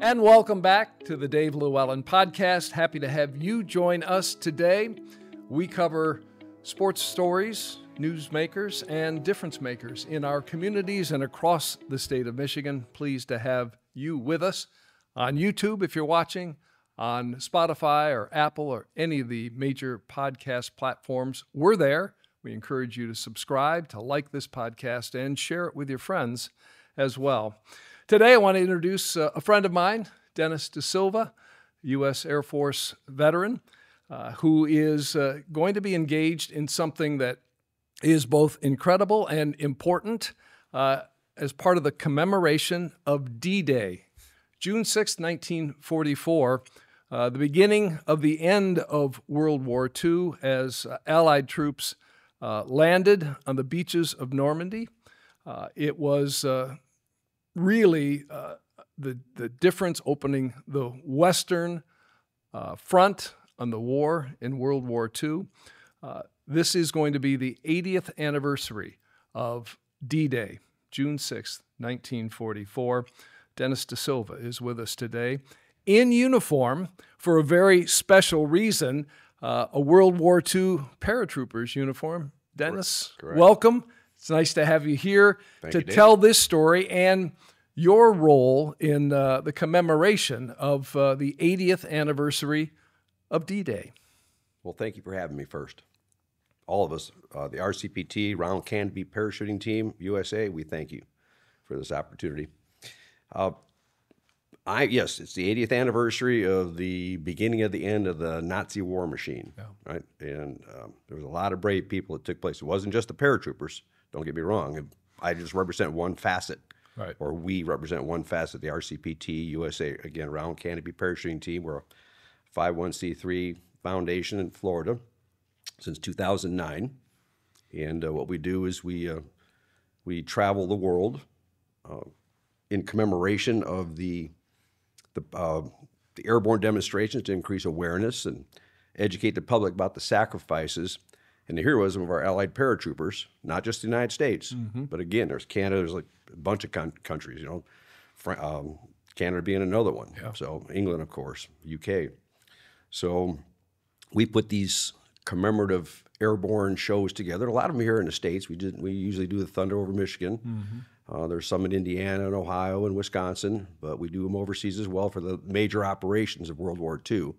And welcome back to the Dave LewAllen Podcast. Happy to have you join us today. We cover sports stories, newsmakers, and difference makers in our communities and across the state of Michigan. Pleased to have you with us on YouTube if you're watching, on Spotify or Apple or any of the major podcast platforms. We're there. We encourage you to subscribe, to like this podcast, and share it with your friends as well. Today, I want to introduce a friend of mine, Dennis DaSilva, U.S. Air Force veteran, who is going to be engaged in something that is both incredible and important as part of the commemoration of D-Day, June 6, 1944, the beginning of the end of World War II as Allied troops landed on the beaches of Normandy. It was really the difference opening the Western front on the war in World War II. This is going to be the 80th anniversary of D-Day, June 6th, 1944. Dennis DaSilva is with us today in uniform for a very special reason, a World War II paratroopers uniform. Dennis, correct. Welcome. It's nice to have you here to tell this story and your role in the commemoration of the 80th anniversary of D-Day. Well, thank you for having me first. All of us, the RCPT, Royal Canopy Parachuting Team, USA, we thank you for this opportunity. Yes, it's the 80th anniversary of the beginning of the end of the Nazi war machine, right? And there was a lot of brave people that took place. It wasn't just the paratroopers. Don't get me wrong. I just represent one facet, right? Or we represent one facet, the RCPT, USA, again, Royal Canopy Parachuting Team. We're a 501c3 foundation in Florida since 2009. And what we do is we travel the world in commemoration of the airborne demonstrations to increase awareness and educate the public about the sacrifices and the heroism of our allied paratroopers, not just the United States, but again, there's Canada, there's like a bunch of countries, you know, Canada being another one. Yeah. So England, of course, UK. So we put these commemorative airborne shows together. A lot of them here in the States. We usually do the Thunder over Michigan. There's some in Indiana and Ohio and Wisconsin, but we do them overseas as well for the major operations of World War II.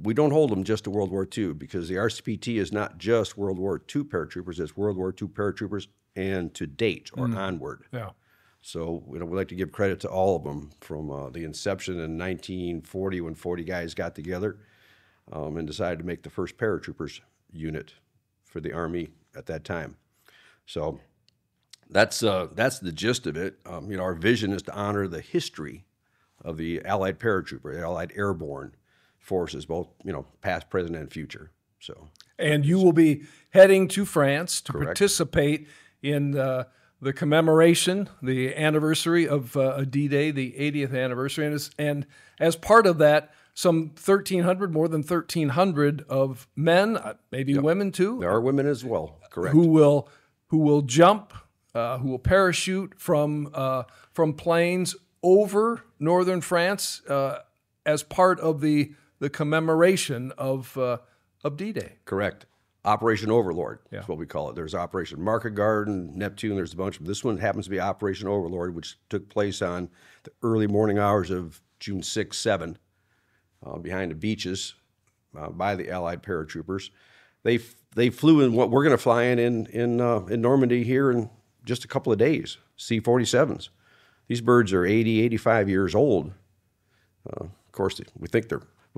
We don't hold them just to World War II because the RCPT is not just World War II paratroopers, it's World War II paratroopers and to date or onward. Yeah. So we like to give credit to all of them from the inception in 1940 when 40 guys got together and decided to make the first paratroopers unit for the Army at that time. So that's the gist of it. Our vision is to honor the history of the Allied paratrooper, the Allied airborne forces, both past, present, and future. So, and you will be heading to France to participate in the commemoration, the anniversary of D-Day, the 80th anniversary, and as part of that, some 1,300, more than 1,300 of men, maybe women too. There are women as well, correct? Who will jump, who will parachute from planes over northern France as part of the commemoration of D-Day. Correct. Operation Overlord is what we call it. There's Operation Market Garden, Neptune, there's a bunch of them. This one happens to be Operation Overlord, which took place on the early morning hours of June 6, 7, behind the beaches by the Allied paratroopers. They flew in what we're going to fly in Normandy here in just a couple of days, C-47s. These birds are 80, 85 years old. Of course, we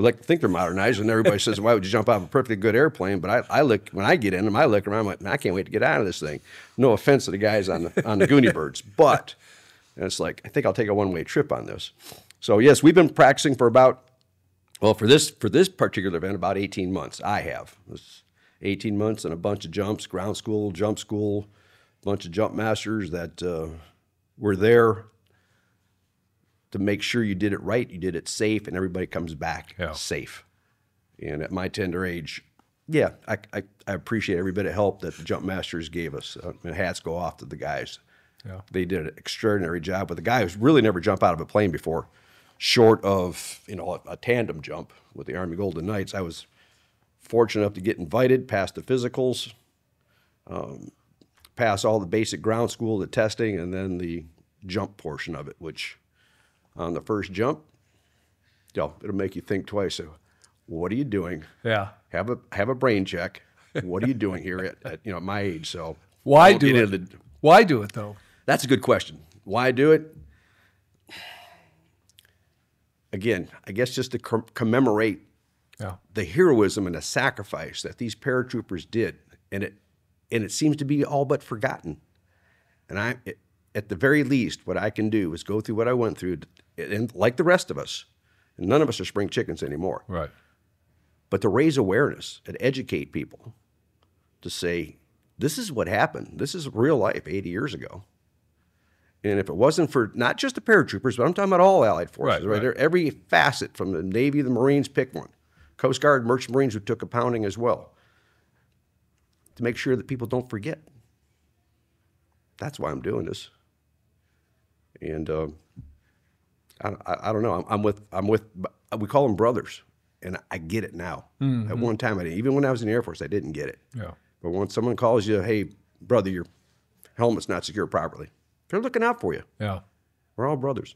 like to think they're modernized, and everybody says, why would you jump out of a perfectly good airplane? But I look, when I get in them, I look around, I'm like, man, I can't wait to get out of this thing. No offense to the guys on the Goonie birds, but it's like, I think I'll take a one-way trip on this. So yes, we've been practicing for for this particular event, about 18 months. I have. It's 18 months and a bunch of jumps, ground school, jump school, bunch of jump masters that were there to make sure you did it right, you did it safe, and everybody comes back safe. And at my tender age, I appreciate every bit of help that the jump masters gave us. And hats go off to the guys. Yeah. They did an extraordinary job. But the guy who's really never jumped out of a plane before, short of, a tandem jump with the Army Golden Knights. I was fortunate enough to get invited, pass the physicals, pass all the basic ground school, the testing, and then the jump portion of it, which on the first jump, it'll make you think twice. So, what are you doing? Yeah. Have a brain check. What are you doing here at my age? So why do it? Why do it though? That's a good question. Why do it? Again, I guess just to commemorate the heroism and the sacrifice that these paratroopers did, and it seems to be all but forgotten. And at the very least, what I can do is go through what I went through, and like the rest of us, and none of us are spring chickens anymore. Right. But to raise awareness and educate people, to say, this is what happened. This is real life 80 years ago. And if it wasn't for not just the paratroopers, but I'm talking about all Allied forces, right? Every facet from the Navy, the Marines, pick one. Coast Guard, Merchant Marines who took a pounding as well. To make sure that people don't forget. That's why I'm doing this. And I don't know. I'm with. We call them brothers, and I get it now. Mm-hmm. At one time, I didn't. Even when I was in the Air Force, I didn't get it. Yeah. But when someone calls you, "Hey, brother, your helmet's not secure properly," they're looking out for you. Yeah. We're all brothers.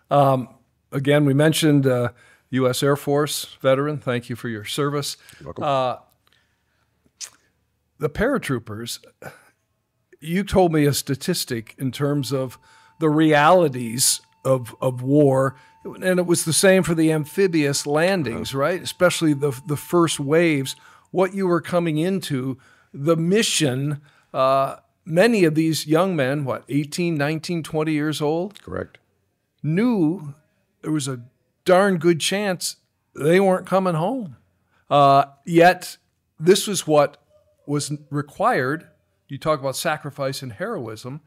Again, we mentioned U.S. Air Force veteran. Thank you for your service. You're welcome. The paratroopers, you told me a statistic in terms of the realities of war, and it was the same for the amphibious landings, right? Especially the first waves, what you were coming into, the mission. Many of these young men, 18, 19, 20 years old? Correct. Knew there was a darn good chance they weren't coming home. Yet this was what was required. You talk about sacrifice and heroism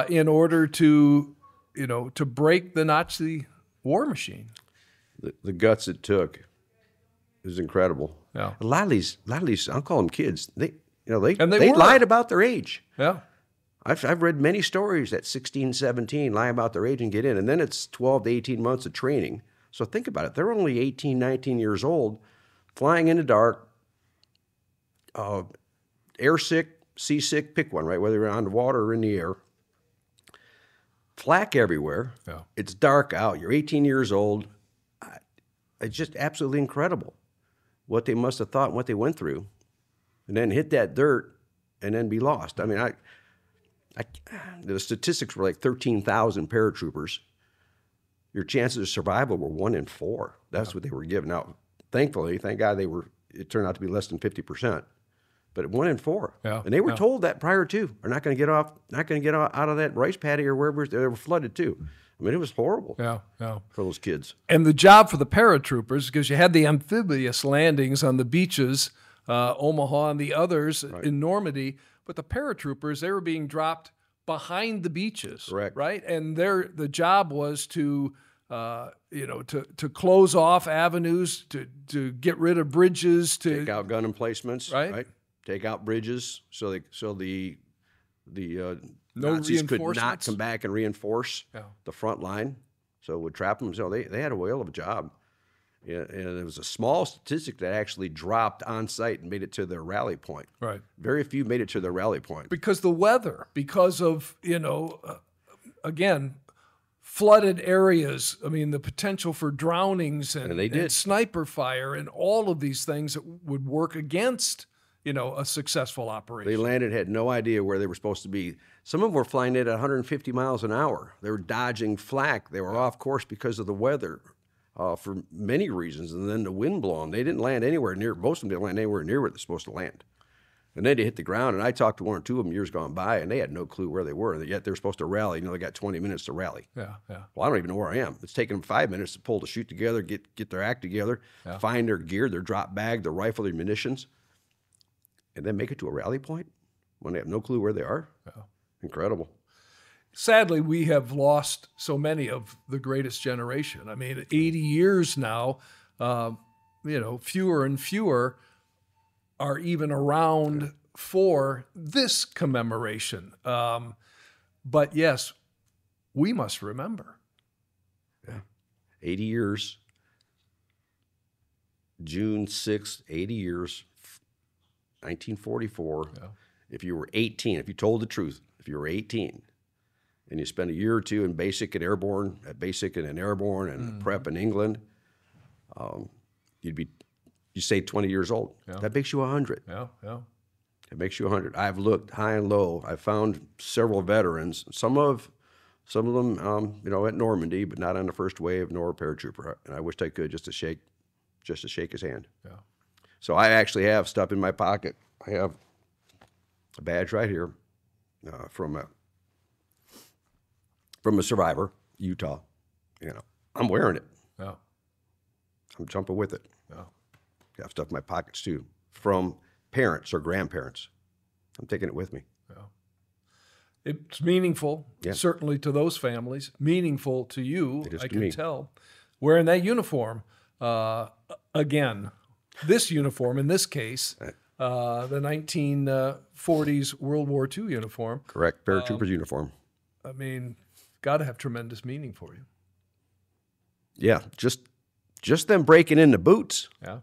in order to break the Nazi war machine. The guts it took is incredible. Yeah. A lot of these, I'll call them kids. They lied about their age. Yeah. I've read many stories at 16, 17, lie about their age and get in. And then it's 12 to 18 months of training. So think about it. They're only 18, 19 years old, flying in the dark, air sick, seasick, pick one, right? Whether you're on the water or in the air. Flak everywhere. Yeah. It's dark out. You're 18 years old. It's just absolutely incredible what they must have thought and what they went through. And then hit that dirt and then be lost. I mean, the statistics were like 13,000 paratroopers. Your chances of survival were 1 in 4. That's what they were given. Now, thankfully, thank God it turned out to be less than 50%. But 1 in 4. Yeah. And they were told that prior to. They're not going to get out of that rice paddy or wherever they were flooded too. I mean, it was horrible for those kids. And the job for the paratroopers, because you had the amphibious landings on the beaches, Omaha and the others in Normandy, but the paratroopers, they were being dropped behind the beaches. Correct. Right? And the job was to close off avenues, to get rid of bridges, to take out gun emplacements, right? Take out bridges so the Nazis could not come back and reinforce the front line. So it would trap them. So they had a whale of a job. Yeah, and it was a small statistic that actually dropped on site and made it to their rally point. Right. Very few made it to their rally point. Because the weather, because of, again, flooded areas. I mean, the potential for drownings and sniper fire and all of these things that would work against, a successful operation. They landed, had no idea where they were supposed to be. Some of them were flying at 150 miles an hour. They were dodging flak. They were off course because of the weather. For many reasons, and then the wind blowing. They didn't land anywhere near, most of them didn't land anywhere near where they're supposed to land. And then they hit the ground, and I talked to 1 or 2 of them years gone by, and they had no clue where they were, and yet they're supposed to rally. They got 20 minutes to rally. Yeah. Well, I don't even know where I am. It's taking them 5 minutes to pull the chute together, get their act together, find their gear, their drop bag, their rifle, their munitions, and then make it to a rally point when they have no clue where they are. Yeah. Incredible. Sadly, we have lost so many of the greatest generation. I mean, 80 years now, fewer and fewer are even around for this commemoration. But yes, we must remember. Yeah. 80 years. June 6th, 80 years, 1944. Yeah. If you were 18, if you told the truth, if you were 18, and you spent a year or two in basic and airborne, at basic and in airborne and prep in England, you say 20 years old. Yeah. That makes you 100. Yeah, yeah. It makes you 100. I've looked high and low. I found several veterans. Some of them, at Normandy, but not on the first wave, nor a paratrooper. And I wished I could just to shake his hand. Yeah. So I actually have stuff in my pocket. I have a badge right here from a survivor, Utah. I'm wearing it. Yeah. I'm jumping with it. Yeah. I have stuff in my pockets too, from parents or grandparents. I'm taking it with me. Yeah. It's meaningful, certainly to those families, meaningful to you, I can tell. Wearing that uniform, again, this uniform in this case, the 1940s World War II uniform. Correct, paratrooper's uniform. I mean, got to have tremendous meaning for you. Yeah, just them breaking in the boots. Yeah.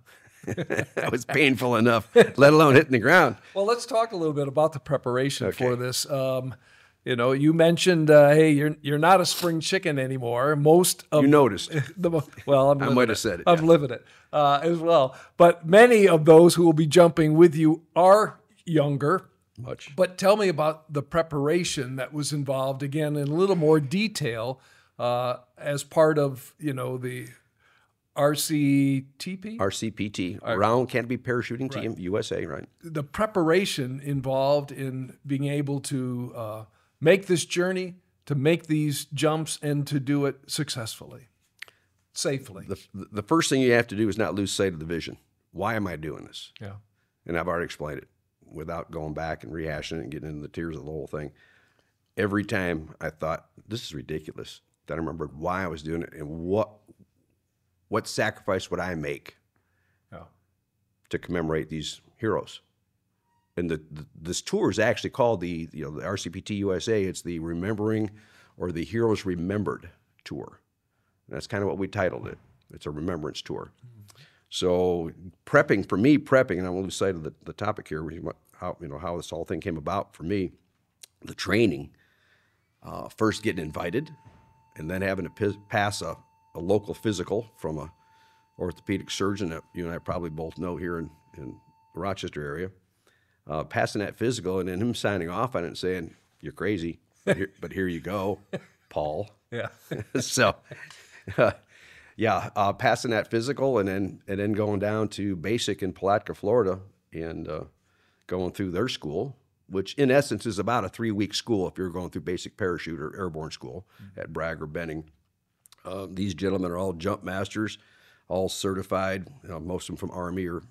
That was painful enough, let alone hitting the ground. Well, let's talk a little bit about the preparation for this. You mentioned, hey, you're not a spring chicken anymore. Most of you noticed. Well, I might have said it. I'm living it as well. But many of those who will be jumping with you are younger. Much. But tell me about the preparation that was involved, again, in a little more detail as part of, the RCPT, Royal Canopy Parachuting Team, USA, right? The preparation involved in being able to make this journey, to make these jumps, and to do it successfully, safely. The first thing you have to do is not lose sight of the vision. Why am I doing this? Yeah. And I've already explained it without going back and rehashing it and getting into the tears of the whole thing. Every time I thought, this is ridiculous, then I remembered why I was doing it and what sacrifice would I make to commemorate these heroes. And this tour is actually called the RCPT USA. It's the Remembering or the Heroes Remembered Tour. And that's kind of what we titled it. It's a remembrance tour. Mm-hmm. So prepping, and I won't lose sight of the topic here, how this whole thing came about for me, the training, first getting invited, and then having to pass a local physical from a orthopedic surgeon that you and I probably both know here in the Rochester area, passing that physical, and then him signing off on it and saying, "You're crazy, but here you go, Paul." Yeah. So, passing that physical, and then going down to basic in Palatka, Florida, and going through their school, which in essence is about a 3-week school if you're going through basic parachute or airborne school at Bragg or Benning. These gentlemen are all jump masters, all certified, most of them from Army, or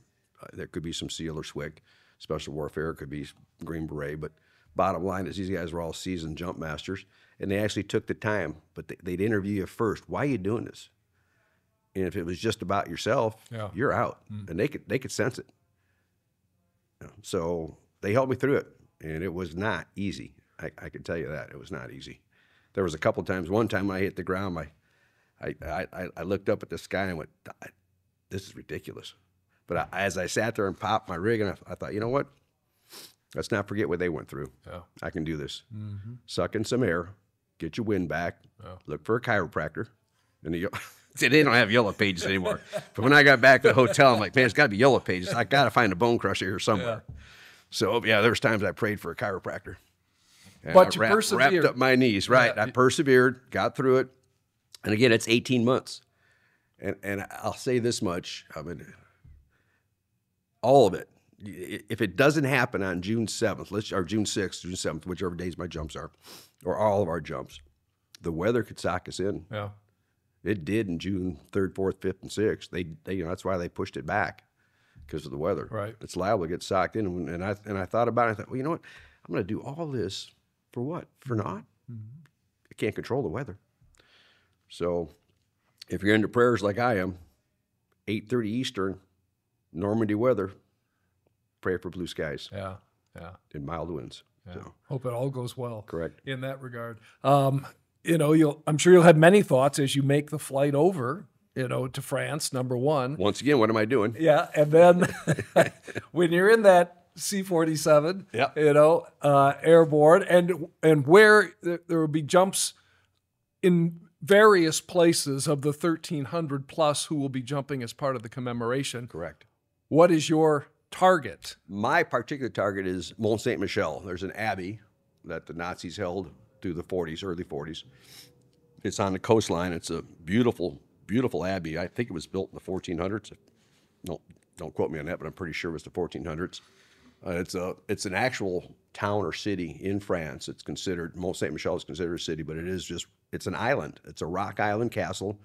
there could be some SEAL or SWCC, Special Warfare, could be Green Beret, but bottom line is these guys are all seasoned jump masters, and they actually took the time, but they'd interview you first. Why are you doing this? And if it was just about yourself, you're out, and they could sense it. So they helped me through it, and it was not easy. I can tell you that. It was not easy. There was a couple times, one time when I hit the ground, I looked up at the sky and went, this is ridiculous. But as I sat there and popped my rig, and I thought, you know what? Let's not forget what they went through. Yeah. I can do this. Mm-hmm. Suck in some air, get your wind back, look for a chiropractor. And they don't have yellow pages anymore. But when I got back to the hotel, I'm like, man, it's got to be yellow pages. I got to find a bone crusher here somewhere. Yeah. So, there was times I prayed for a chiropractor. And but you persevered. Wrapped up my knees, right. Yeah. I persevered, got through it. And again, it's 18 months. And I'll say this much, all of it, if it doesn't happen on June 7th, or June 6th, June 7th, whichever days my jumps are, or all of our jumps, the weather could sock us in. Yeah. It did in June 3rd, 4th, 5th, and 6th. They that's why they pushed it back, because of the weather. Right. It's liable to get socked in. And I thought about it. I thought, well, you know what? I'm going to do all this for what? For naught? Mm-hmm. I can't control the weather. So if you're into prayers like I am, 8:30 Eastern, Normandy weather, pray for blue skies. Yeah. And mild winds. Yeah. So. Hope it all goes well. Correct. In that regard. I'm sure you'll have many thoughts as you make the flight over, to France, number one. Once again, what am I doing? Yeah, and then when you're in that C-47, airborne, and where there will be jumps in various places of the 1,300 plus who will be jumping as part of the commemoration. Correct. What is your target? My particular target is Mont Saint-Michel. There's an abbey that the Nazis held through the 40s, early 40s. It's on the coastline. It's a beautiful, beautiful abbey. I think it was built in the 1400s. No, don't quote me on that, but I'm pretty sure it was the 1400s. It's an actual town or city in France. It's considered, Mont Saint-Michel is considered a city, but it's an island. It's a rock island castle.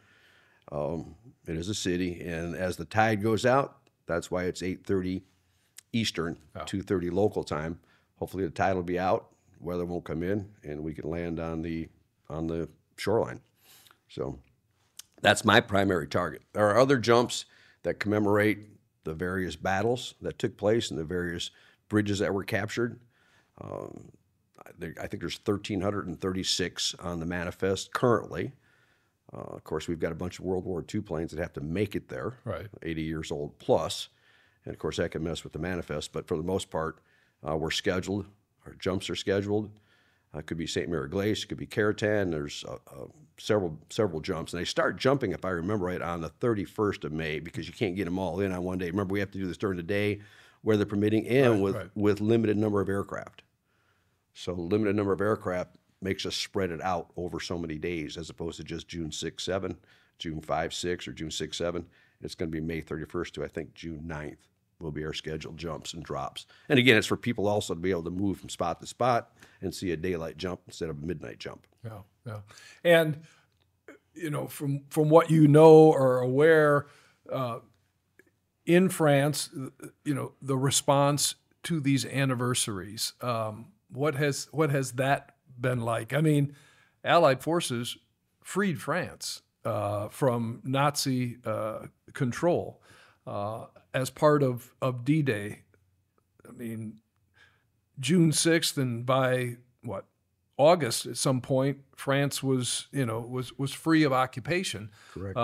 It is a city, and as the tide goes out, that's why it's 8:30 Eastern, 2:30 local time. Hopefully the tide will be out, weather won't come in, and we can land on the shoreline. So that's my primary target. There are other jumps that commemorate the various battles that took place and the various bridges that were captured. I think there's 1,336 on the manifest currently. Of course, we've got a bunch of World War II planes that have to make it there, right? 80 years old plus. And of course, that can mess with the manifest. But for the most part, we're scheduled. Our jumps are scheduled. It could be St. Mary Glace. It could be Caratan. There's several jumps. And they start jumping, if I remember right, on the 31st of May because you can't get them all in on one day. Remember, we have to do this during the day, weather permitting, and with limited number of aircraft. So limited number of aircraft makes us spread it out over so many days as opposed to just June 6, 7, June 5, 6, or June 6, 7. It's going to be May 31st to, I think, June 9th will be our scheduled jumps and drops. And again, it's for people also to be able to move from spot to spot and see a daylight jump instead of a midnight jump. Yeah. And, from what you know or are aware, in France, the response to these anniversaries, what has that been like? I mean, Allied forces freed France from Nazi control as part of D-Day. I mean, June 6th, and by August at some point, France was free of occupation. Correct.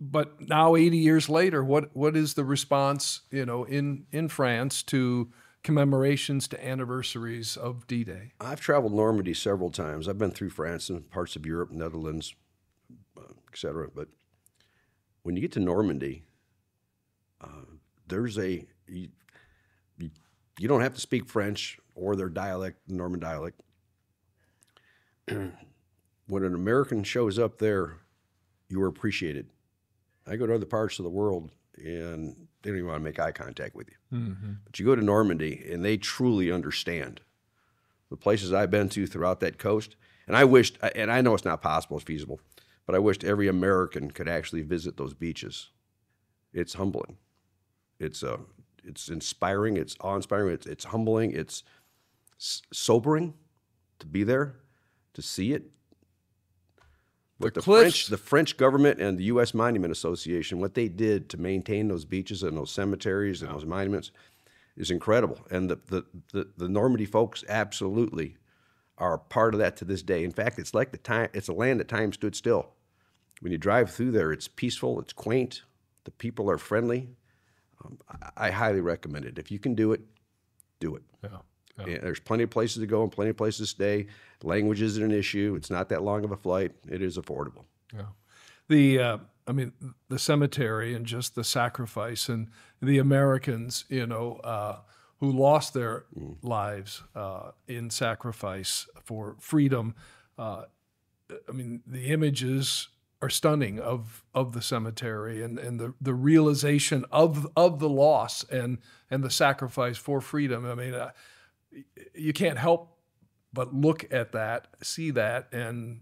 But now 80 years later, what is the response in France to commemorations to anniversaries of D-Day? I've traveled Normandy several times. I've been through France and parts of Europe, Netherlands, etc. But when you get to Normandy, you don't have to speak French or their dialect, the Norman dialect. When an American shows up there, you are appreciated. I go to other parts of the world, and they don't even want to make eye contact with you. Mm-hmm. But you go to Normandy, and they truly understand the places I've been to throughout that coast. And I wished, and I know it's not possible, it's feasible, but I wished every American could actually visit those beaches. It's humbling. It's inspiring. It's awe-inspiring. It's humbling. It's sobering to be there, to see it. But the French government and the U.S. Monument Association, what they did to maintain those beaches and those cemeteries and those monuments is incredible. And the Normandy folks absolutely are part of that to this day. In fact, it's like it's a land that time stood still. When you drive through there, it's peaceful, it's quaint, the people are friendly. I highly recommend it. If you can do it, do it. Yeah. And there's plenty of places to go and plenty of places to stay. Language isn't an issue. It's not that long of a flight. It is affordable. Yeah. The cemetery and just the sacrifice and the Americans, who lost their lives in sacrifice for freedom. The images are stunning of the cemetery and the realization of the loss and the sacrifice for freedom. You can't help but look at that, see that, and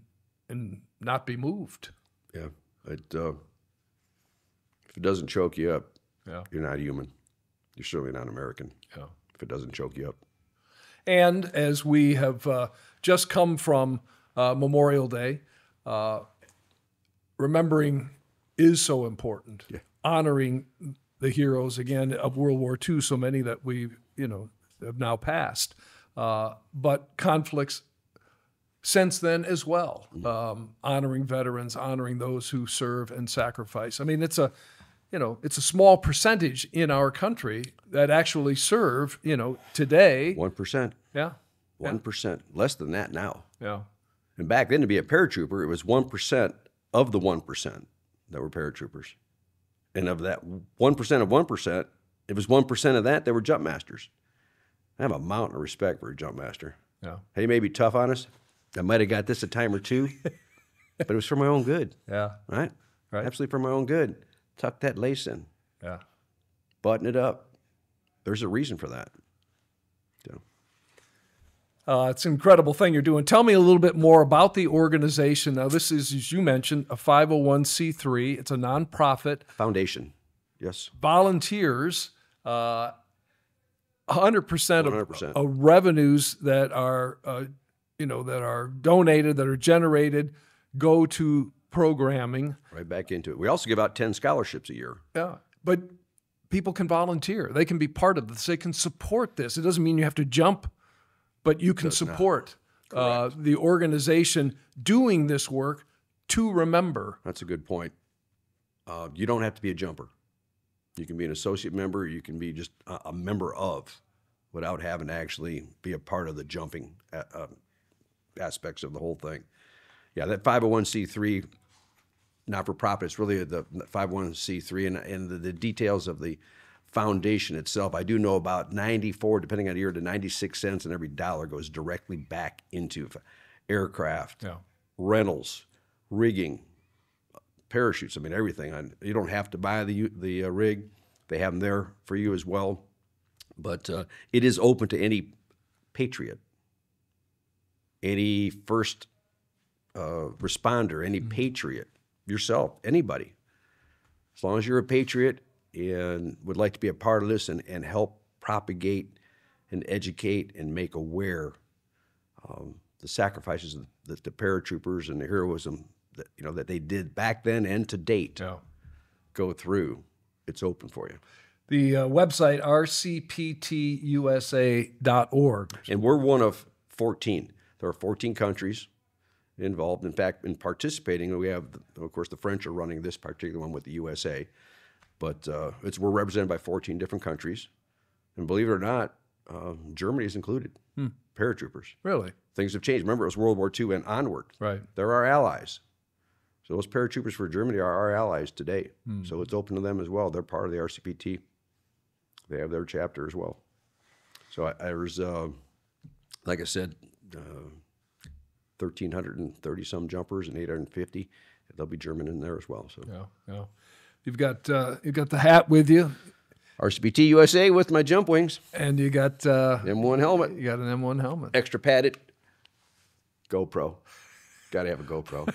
not be moved. Yeah. If it doesn't choke you up, you're not human. You're certainly not American. Yeah. If it doesn't choke you up. And as we have just come from Memorial Day, remembering is so important. Yeah. Honoring the heroes, again, of World War II, so many that we have now passed. But conflicts since then as well, honoring veterans, honoring those who serve and sacrifice. I mean, it's a small percentage in our country that actually serve, today. 1%. Yeah. 1%. Less than that now. Yeah. And back then, to be a paratrooper, it was 1% of the 1% that were paratroopers. And of that 1% of 1%, it was 1% of that were jump masters. I have a mountain of respect for a jump master. Yeah. He may be tough on us. I might have got this a time or two, but it was for my own good. Yeah. Right? Right. Absolutely for my own good. Tuck that lace in. Yeah. Button it up. There's a reason for that. So. It's an incredible thing you're doing. Tell me a little bit more about the organization. Now, this is, as you mentioned, a 501c3. It's a nonprofit. Foundation. Yes. Volunteers. 100% of revenues that are, that are donated, that are generated, go to programming. Right back into it. We also give out 10 scholarships a year. Yeah, but people can volunteer. They can be part of this. They can support this. It doesn't mean you have to jump, but you can support the organization doing this work to remember. That's a good point. You don't have to be a jumper. You can be an associate member. You can be just a member of, without having to actually be a part of the jumping aspects of the whole thing. Yeah, that 501c3 not-for-profit is really the 501c3, and the details of the foundation itself. I do know about 94, depending on the year, to 96 cents in every dollar goes directly back into aircraft, rentals, rigging, parachutes. I mean, everything. You don't have to buy the rig. They have them there for you as well. But it is open to any patriot, any first responder, any patriot, yourself, anybody. As long as you're a patriot and would like to be a part of this and help propagate and educate and make aware the sacrifices that the paratroopers and the heroism that they did back then and to date go through, it's open for you. The website, rcptusa.org. And we're one of 14. There are 14 countries involved. In fact, in participating, we have, of course, the French are running this particular one with the USA. But we're represented by 14 different countries. And believe it or not, Germany is included. Paratroopers. Really? Things have changed. Remember, it was World War II and onward. Right. They're our allies. So those paratroopers for Germany are our allies today. So it's open to them as well. They're part of the RCPT. They have their chapter as well. So there's, like I said, 1,330 some jumpers and 850. There'll be German in there as well. So yeah. You've got the hat with you. RCPT USA with my jump wings. And you got M1 helmet. You got an M1 helmet. Extra padded. GoPro. Got to have a GoPro.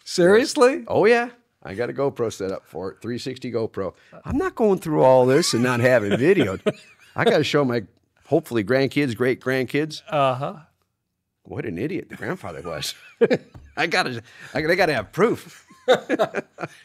Seriously? Oh yeah. I got a GoPro set up for it. 360 GoPro. I'm not going through all this and not having videoed. I got to show my hopefully grandkids, great grandkids. What an idiot the grandfather was. They got to have proof.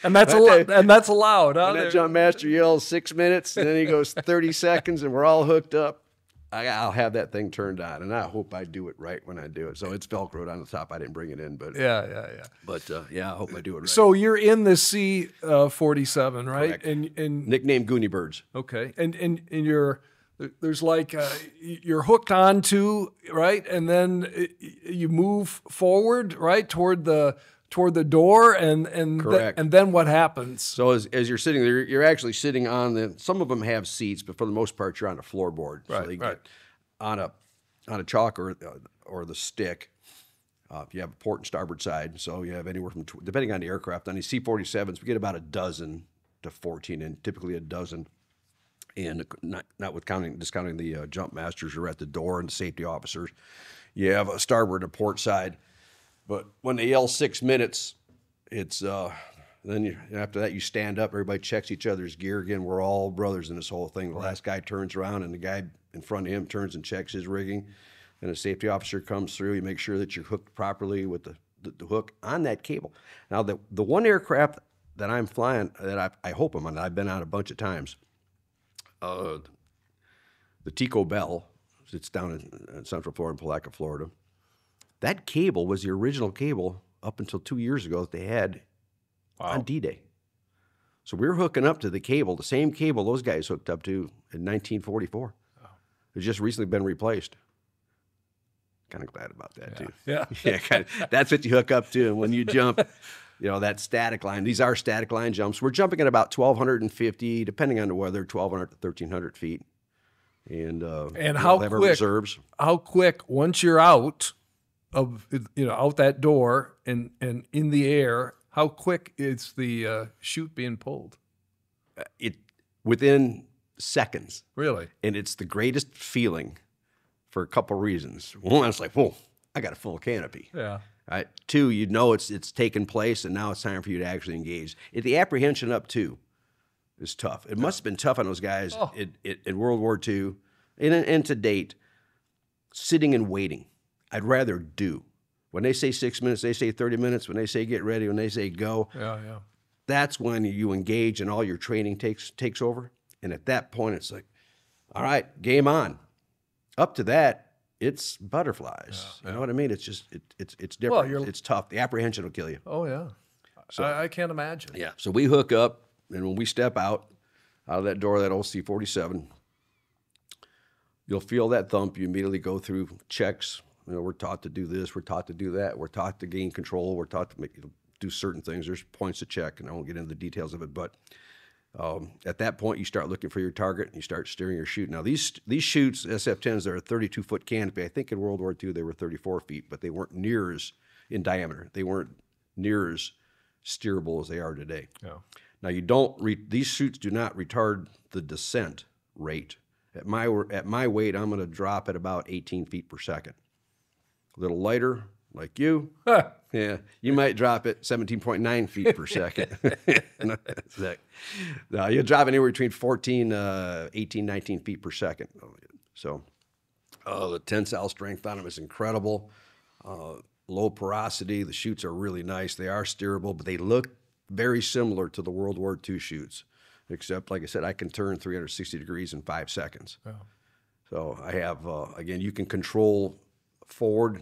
and that's allowed. Huh? When that jump master yells 6 minutes, and then he goes 30 seconds, and we're all hooked up. I'll have that thing turned on, and I hope I do it right when I do it. So it's Velcroed on the top. I didn't bring it in, but yeah. But I hope I do it right. So you're in the C-47, right? Correct. And nicknamed Goonie Birds. Okay, and there's like you're hooked onto, right, and then you move forward, right, toward the door, and Correct. And then what happens? So as you're sitting there, you're actually sitting on some of them have seats, but for the most part, you're on a floorboard. Right, so they right. get on a chalk or the stick. You have a port and starboard side, so you have anywhere from, depending on the aircraft, on these C-47s, we get about a dozen to 14, and typically a dozen. And not discounting the jump masters who are at the door and the safety officers. You have a starboard and a port side. But when they yell 6 minutes, it's then after that you stand up. Everybody checks each other's gear. Again, we're all brothers in this whole thing. The last guy turns around, and the guy in front of him turns and checks his rigging. And a safety officer comes through. You make sure that you're hooked properly with the hook on that cable. Now, the one aircraft that I'm flying, that I hope I'm on, I've been on a bunch of times, the Tico Bell, it's down in Central Florida, in Palaca, Florida. That cable was the original cable up until 2 years ago that they had on D-Day. So we were hooking up to the cable, the same cable those guys hooked up to in 1944. Wow. It's just recently been replaced. Kind of glad about that, too. Yeah. Yeah, that's what you hook up to. And when you jump, that static line, these are static line jumps. We're jumping at about 1,250, depending on the weather, 1,200 to 1,300 feet. And how have our quick, reserves. How quick, once you're out of, out that door and in the air, how quick is the chute being pulled? Within seconds. Really? And it's the greatest feeling for a couple reasons. One, it's like, whoa, I got a full canopy. Yeah. Right. Two, it's taken place, and now it's time for you to actually engage. The apprehension up to is tough. It must have been tough on those guys in World War II and to date, sitting and waiting. I'd rather do. When they say 6 minutes, they say 30 minutes. When they say get ready, when they say go, that's when you engage and all your training takes over. And at that point, it's like, all right, game on. Up to that, it's butterflies. You know what I mean? It's just it's different. Well, it's tough. The apprehension will kill you. Oh yeah, so I can't imagine. Yeah. So we hook up, and when we step out of that door of that old C-47, you'll feel that thump. You immediately go through checks. We're taught to do this. We're taught to do that. We're taught to gain control. We're taught to do certain things. There's points to check, and I won't get into the details of it. But at that point, you start looking for your target, and you start steering your chute. Now, these chutes, SF-10s, they're a 32-foot canopy. I think in World War II they were 34 feet, but they weren't near as in diameter. They weren't near as steerable as they are today. Yeah. Now, these chutes do not retard the descent rate. At my weight, I'm going to drop at about 18 feet per second. A little lighter, like you, yeah, you might drop it 17.9 feet per second. No, you'll drop anywhere between 18, 19 feet per second. So the tensile strength on them is incredible. Low porosity. The chutes are really nice. They are steerable, but they look very similar to the World War II chutes, except, like I said, I can turn 360 degrees in 5 seconds. Oh. So I have, again, you can control forward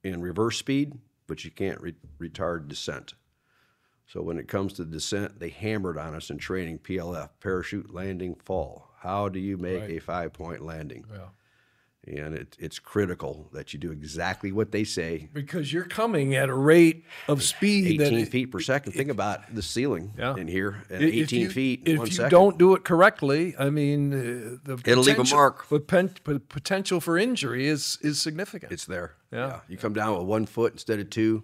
and reverse speed, but you can't retard descent. So when it comes to descent, they hammered on us in training, PLF, parachute landing fall. How do you make a 5-point landing? Yeah. And it's critical that you do exactly what they say. Because you're coming at a rate of speed 18 feet per second. Think about the ceiling in here at 18 feet in 1 second. If you don't do it correctly, I mean, it'll leave a mark. The potential for injury is significant. It's there. Yeah. You come down with 1 foot instead of 2,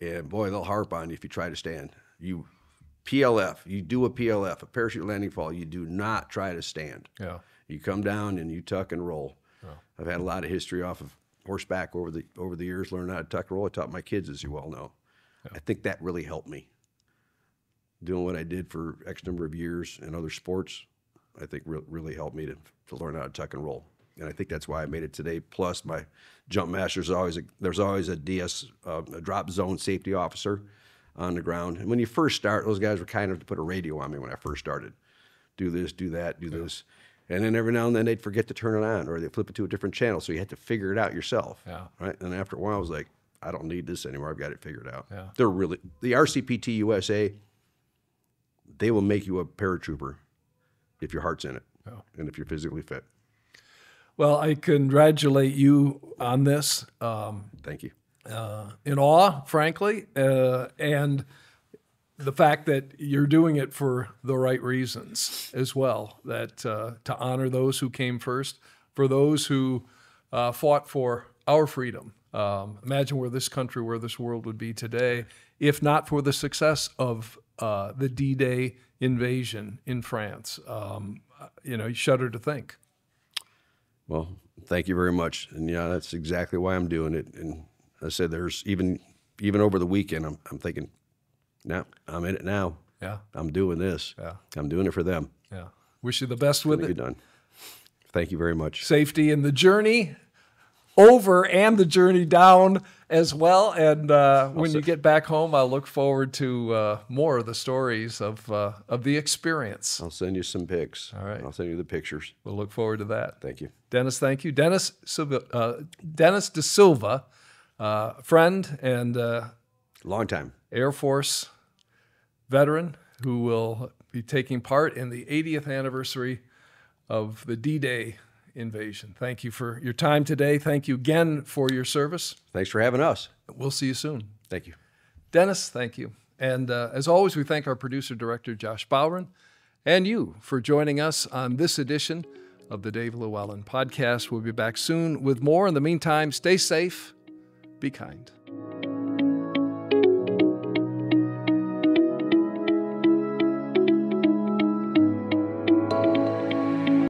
and boy, they'll harp on you if you try to stand. You do a PLF, a parachute landing fall. You do not try to stand. Yeah. You come down and you tuck and roll. I've had a lot of history off of horseback over the years, learning how to tuck and roll. I taught my kids, as you well know. Yeah. I think that really helped me. Doing what I did for X number of years in other sports, I think really helped me to learn how to tuck and roll. And I think that's why I made it today. Plus, my jump master there's always a DS, a drop zone safety officer on the ground. And when you first start, those guys were kind enough to put a radio on me when I first started. Do this, do that, do this. And then every now and then they'd forget to turn it on, or they'd flip it to a different channel, so you had to figure it out yourself. Yeah. Right? And after a while, I was like, I don't need this anymore. I've got it figured out. Yeah. The RCPT USA, they will make you a paratrooper if your heart's in it and if you're physically fit. Well, I congratulate you on this. Thank you. In awe, frankly, and the fact that you're doing it for the right reasons as well, that to honor those who came first, for those who fought for our freedom. Imagine where this country, where this world would be today, if not for the success of the D-Day invasion in France. You shudder to think. Well, thank you very much. And that's exactly why I'm doing it. And I said, there's even over the weekend, I'm thinking, no, I'm in it now. Yeah. I'm doing this. Yeah. I'm doing it for them. Yeah. Wish you the best with it. Be done. Thank you very much. Safety in the journey over and the journey down as well. And when you get back home, I'll look forward to more of the stories of the experience. I'll send you some pics. All right. I'll send you the pictures. We'll look forward to that. Thank you. Dennis, thank you. Dennis DaSilva, friend and Long time. Air Force veteran who will be taking part in the 80th anniversary of the D-Day invasion. Thank you for your time today. Thank you again for your service. Thanks for having us. We'll see you soon. Thank you. Dennis, thank you. And as always, we thank our producer-director, Josh Bowron, and you for joining us on this edition of the Dave LewAllen Podcast. We'll be back soon with more. In the meantime, stay safe, be kind.